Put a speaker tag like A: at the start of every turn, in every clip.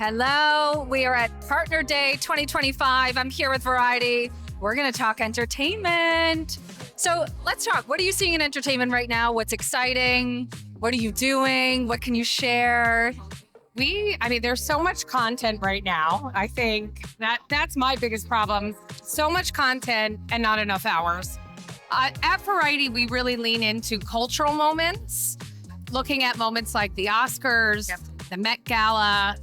A: Hello, we are at Partner Day 2025. I'm here with Variety. We're going to talk entertainment. So let's talk. What are you seeing in entertainment right now? What's exciting? What are you doing? What can you share?
B: There's so much content right now. I think that's my biggest problem. So much content and not enough hours. At Variety, we really lean into cultural moments, looking at moments like the Oscars, the Met Gala,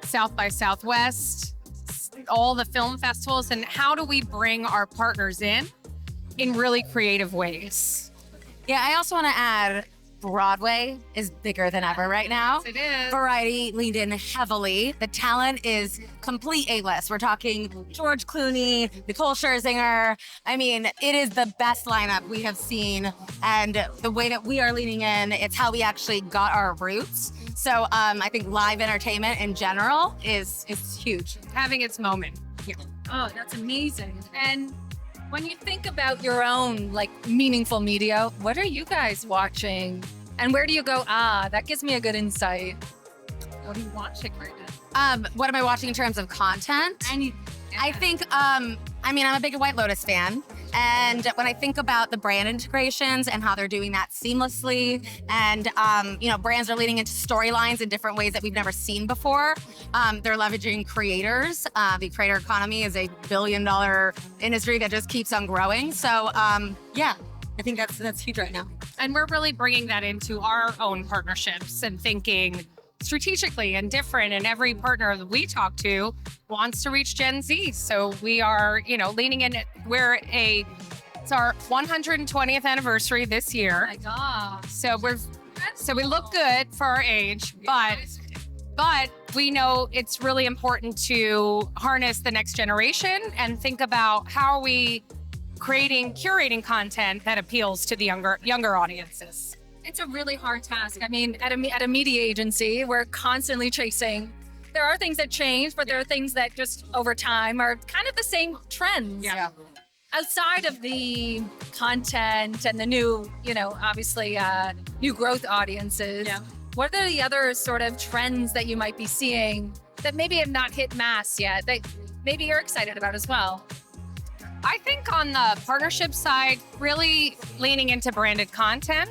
B: South by Southwest, all the film festivals, and how do we bring our partners in really creative ways.
C: Yeah, I also want to add Broadway is bigger than ever right now.
B: Yes, it is.
C: Variety leaned in heavily. The talent is complete A-list. We're talking George Clooney, Nicole Scherzinger. I mean, it is the best lineup we have seen. And the way that we are leaning in, it's how we actually got our roots. So I think live entertainment in general is huge.
B: Having its moment.
A: Yeah. Oh, that's amazing. And when you think about your own meaningful media, what are you guys watching? And where do you go, that gives me a good insight? What are you watching right now?
C: What am I watching in terms of content? I think, I'm a big White Lotus fan. And when I think about the brand integrations and how they're doing that seamlessly, and, brands are leading into storylines in different ways that we've never seen before. They're leveraging creators. The creator economy is $1 billion industry that just keeps on growing. So, I think that's huge right now.
B: And we're really bringing that into our own partnerships and thinking strategically and different. And every partner that we talk to wants to reach Gen Z. So we are, leaning in. It's our 120th anniversary this year.
A: Oh my God.
B: So we look good for our age, but we know it's really important to harness the next generation and think about how are we curating content that appeals to the younger audiences.
A: It's a really hard task. I mean, at a media agency, we're constantly chasing. There are things that change, but there are things that just over time are kind of the same trends.
B: Yeah.
A: Outside of the content and the new, obviously new growth audiences, what are the other sort of trends that you might be seeing that maybe have not hit mass yet that maybe you're excited about as well?
B: I think on the partnership side, really leaning into branded content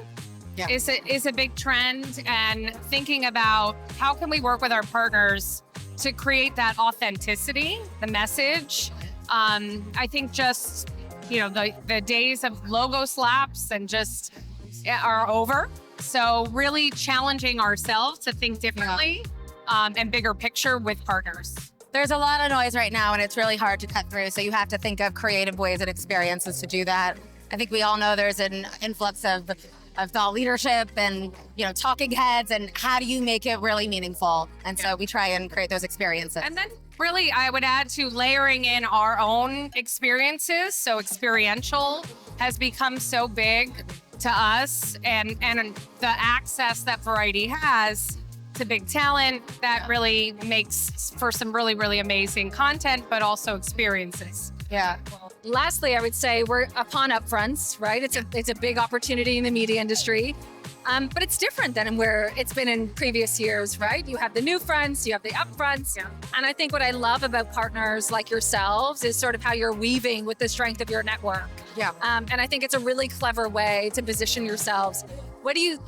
B: is a big trend, and thinking about how can we work with our partners to create that authenticity, the message. I think just, the days of logo slaps and just are over. So really challenging ourselves to think differently and bigger picture with partners.
C: There's a lot of noise right now, and it's really hard to cut through. So you have to think of creative ways and experiences to do that. I think we all know there's an influx of thought leadership and, talking heads, and how do you make it really meaningful? And so we try and create those experiences.
B: And then really, I would add to layering in our own experiences. So experiential has become so big to us, and the access that Variety has to big talent that really makes for some really, really amazing content, but also experiences.
C: Yeah.
A: Well, lastly, I would say we're upon upfronts, right? It's a big opportunity in the media industry, but it's different than where it's been in previous years, right? You have the newfronts, you have the upfronts, and I think what I love about partners like yourselves is sort of how you're weaving with the strength of your network.
C: Yeah.
A: And I think it's a really clever way to position yourselves. What do you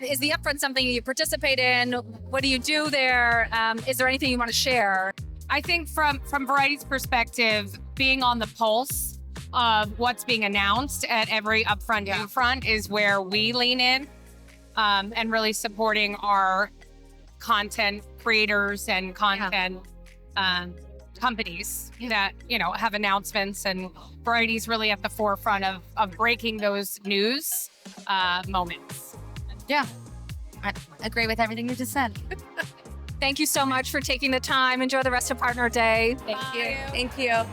A: is the upfront something you participate in? What do you do there? Is there anything you want to share?
B: I think from Variety's perspective, being on the pulse of what's being announced at every upfront, newfront is where we lean in, and really supporting our content creators and content companies that, have announcements, and Variety's really at the forefront of breaking those news moments.
C: Yeah. I agree with everything you just said.
A: Thank you so much for taking the time. Enjoy the rest of Partner Day.
C: Thank you.